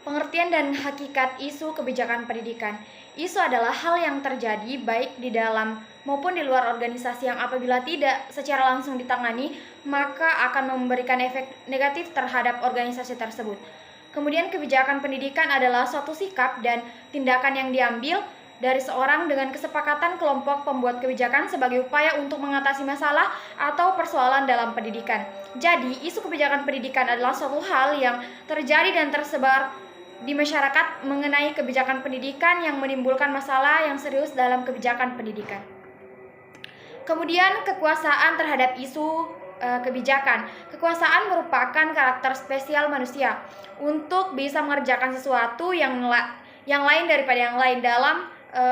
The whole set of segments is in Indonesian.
Pengertian dan hakikat isu kebijakan pendidikan. Isu adalah hal yang terjadi baik di dalam maupun di luar organisasi yang apabila tidak secara langsung ditangani, maka akan memberikan efek negatif terhadap organisasi tersebut. Kemudian kebijakan pendidikan adalah suatu sikap dan tindakan yang diambil dari seorang dengan kesepakatan kelompok pembuat kebijakan sebagai upaya untuk mengatasi masalah atau persoalan dalam pendidikan. Jadi, isu kebijakan pendidikan adalah suatu hal yang terjadi dan tersebar di masyarakat mengenai kebijakan pendidikan yang menimbulkan masalah yang serius dalam kebijakan pendidikan. Kemudian kekuasaan terhadap isu kebijakan. Kekuasaan merupakan karakter spesial manusia untuk bisa mengerjakan sesuatu yang lain daripada yang lain dalam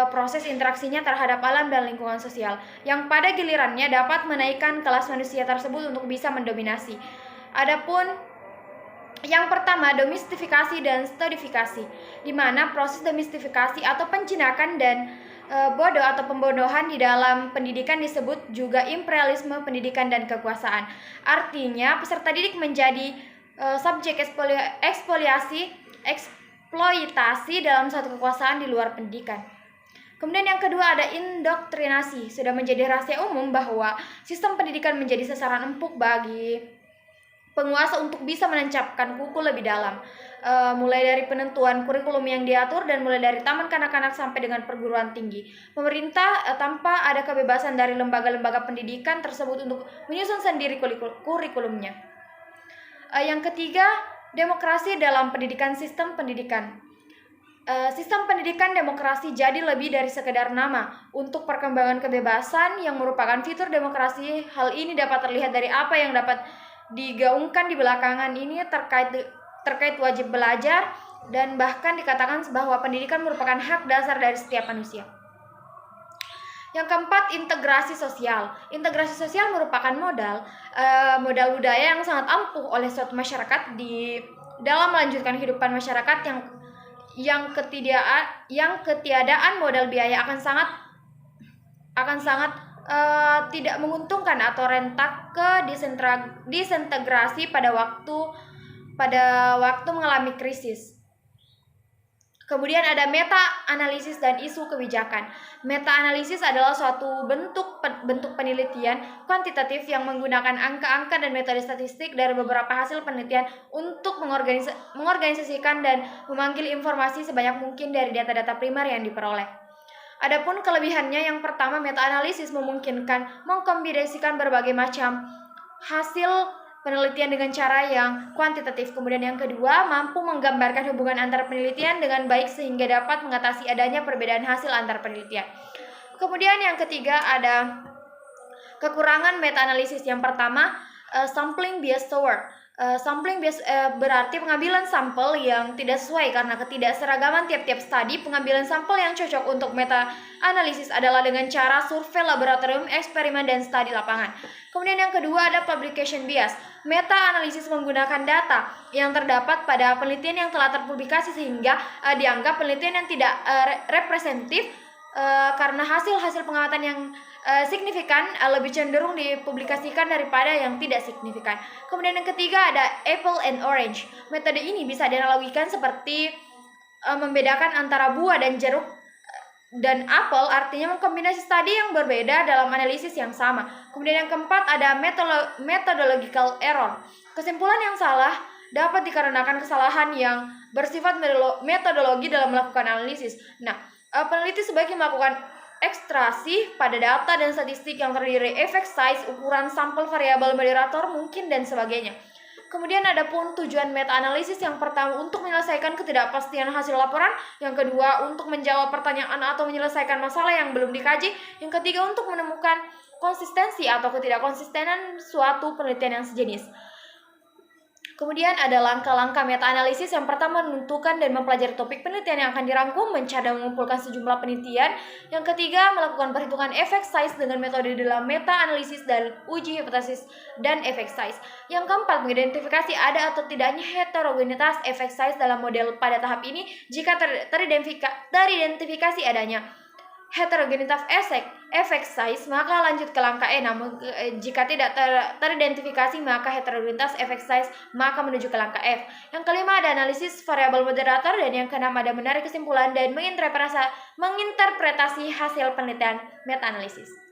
proses interaksinya terhadap alam dan lingkungan sosial, yang pada gilirannya dapat menaikkan kelas manusia tersebut untuk bisa mendominasi. Adapun yang pertama, domestifikasi dan stodifikasi, di mana proses domestifikasi atau penjinakan dan bodoh atau pembodohan di dalam pendidikan disebut juga imperialisme pendidikan dan kekuasaan. Artinya, peserta didik menjadi subjek eksploitasi dalam suatu kekuasaan di luar pendidikan. Kemudian yang kedua ada indoktrinasi. Sudah menjadi rahasia umum bahwa sistem pendidikan menjadi sasaran empuk bagi penguasa untuk bisa menancapkan kuku lebih dalam, mulai dari penentuan kurikulum yang diatur dan mulai dari taman kanak-kanak sampai dengan perguruan tinggi. Pemerintah tanpa ada kebebasan dari lembaga-lembaga pendidikan tersebut untuk menyusun sendiri kurikulumnya. Yang ketiga, demokrasi dalam pendidikan. Sistem pendidikan. Sistem pendidikan demokrasi jadi lebih dari sekedar nama. Untuk perkembangan kebebasan yang merupakan fitur demokrasi, hal ini dapat terlihat dari apa yang dapat digaungkan di belakangan ini terkait wajib belajar, dan bahkan dikatakan bahwa pendidikan merupakan hak dasar dari setiap manusia. Yang keempat, integrasi sosial. Integrasi sosial merupakan modal budaya yang sangat ampuh oleh suatu masyarakat di dalam melanjutkan kehidupan masyarakat yang ketiadaan modal biaya akan sangat tidak menguntungkan atau rentak ke disintegrasi pada waktu mengalami krisis. Kemudian ada meta-analisis dan isu kebijakan. Meta-analisis adalah suatu bentuk penelitian kuantitatif yang menggunakan angka-angka dan metode statistik dari beberapa hasil penelitian untuk mengorganisasikan dan memanggil informasi sebanyak mungkin dari data-data primer yang diperoleh. Adapun kelebihannya, yang pertama, meta-analisis memungkinkan mengkombinasikan berbagai macam hasil penelitian dengan cara yang kuantitatif. Kemudian yang kedua, mampu menggambarkan hubungan antar penelitian dengan baik sehingga dapat mengatasi adanya perbedaan hasil antar penelitian. Kemudian yang ketiga ada kekurangan meta-analisis. Yang pertama, sampling bias tower. Sampling bias berarti pengambilan sampel yang tidak sesuai karena ketidakseragaman tiap-tiap studi. Pengambilan sampel yang cocok untuk meta-analisis adalah dengan cara survei laboratorium, eksperimen, dan studi lapangan. Kemudian yang kedua ada publication bias. Meta-analisis menggunakan data yang terdapat pada penelitian yang telah terpublikasi sehingga dianggap penelitian yang tidak representatif karena hasil-hasil pengamatan yang signifikan lebih cenderung dipublikasikan daripada yang tidak signifikan. Kemudian yang ketiga ada apple and orange. Metode ini bisa dianalogikan seperti membedakan antara buah dan jeruk dan apel, artinya mengkombinasi studi yang berbeda dalam analisis yang sama. Kemudian yang keempat ada methodological error. Kesimpulan yang salah dapat dikarenakan kesalahan yang bersifat metodologi dalam melakukan analisis. Peneliti sebaiknya melakukan ekstraksi pada data dan statistik yang terdiri effect size, ukuran sampel, variabel moderator mungkin, dan sebagainya. Kemudian ada pun tujuan meta-analisis. Yang pertama, untuk menyelesaikan ketidakpastian hasil laporan. Yang kedua, untuk menjawab pertanyaan atau menyelesaikan masalah yang belum dikaji. Yang ketiga, untuk menemukan konsistensi atau ketidakkonsistenan suatu penelitian yang sejenis. Kemudian ada langkah-langkah meta-analisis. Yang pertama, menentukan dan mempelajari topik penelitian yang akan dirangkum, mencari dan mengumpulkan sejumlah penelitian. Yang ketiga, melakukan perhitungan effect size dengan metode dalam meta-analisis dan uji hipotesis dan effect size. Yang keempat, mengidentifikasi ada atau tidaknya heterogenitas effect size dalam model. Pada tahap ini, jika teridentifikasi adanya heterogenitas effect size, maka lanjut ke langkah E. Namun jika tidak teridentifikasi maka heterogenitas effect size, maka menuju ke langkah F. Yang kelima ada analisis variabel moderator, dan yang keenam ada menarik kesimpulan dan menginterpretasi hasil penelitian meta-analisis.